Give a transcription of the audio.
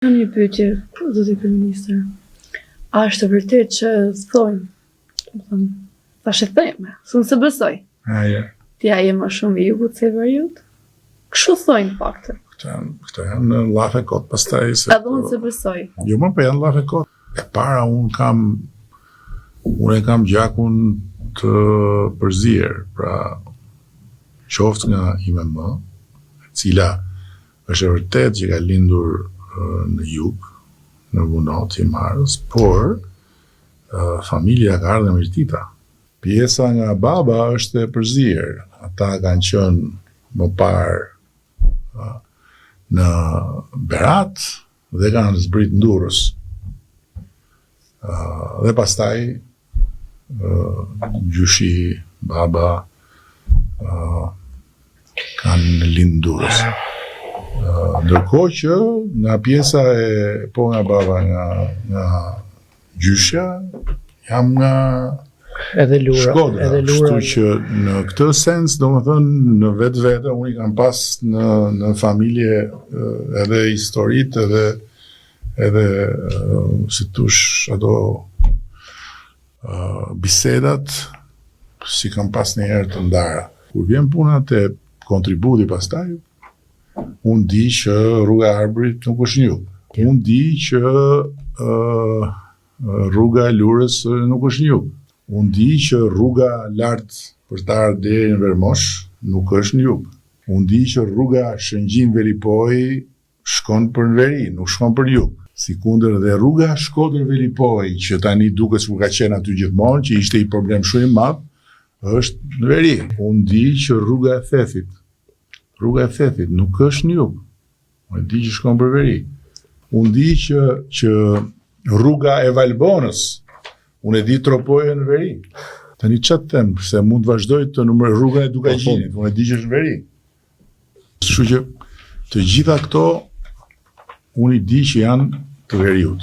Në një pyetje, zoti kryeministër. A është vërtet që thonë, tash e theme, s'unë se besoj. Ja. T'ja je më shumë i jugut se veriut? Kështu thonë fakte. Këto janë llafe kot, pastaj se... Edhe unë se besoj. Jo më po janë llafe kot. E para unë kam gjakun të përzier, pra qoftë nga IMM, e cila është e vërtet që ka lindur në jug, në Vunot i Marës, por familja ka ardhur nga Mirtita. Pjesa nga baba është e përzier. Ata kanë qenë më parë në Berat dhe kanë zbrit Durrës. Dhe pastaj gjyshi baba kanë lind Durrës. Ndërkohë që nga pjesa nga baba nga gjyshja jam nga Edhe Lura. Shkodra, kështu që në këtë sens, domethënë në vetvete unë i kam pas në familje edhe historitë edhe si tush ato bisedat si kam pas një herë të ndara. Kur vjen puna te kontributi pastaj, unë di që rruga e Arbërit nuk është një jug. Unë di që rruga e Lurës nuk është një jug. Unë di që rruga lart për të ardhur deri në Vermosh nuk është në jug. Unë di që rruga Shëngjin-Velipoj shkon për në veri, nuk shkon për jug. Sikundër dhe rruga Shkodër-Velipoj, që tani duket sikur ka qenë aty gjithmonë, që ishte i problem shumë i madh, është në veri. Unë di që rruga e Thethit nuk është në jug. Unë di që shkon për veri. Unë di që rruga e Valbonës, unë e di Tropoje në veri. Tani çfarë them, se mund të vazhdoj të numëroj rrugën e Dukagjinit, unë e di që është në veri. Kështu që të gjitha këto unë i di që janë të veriut.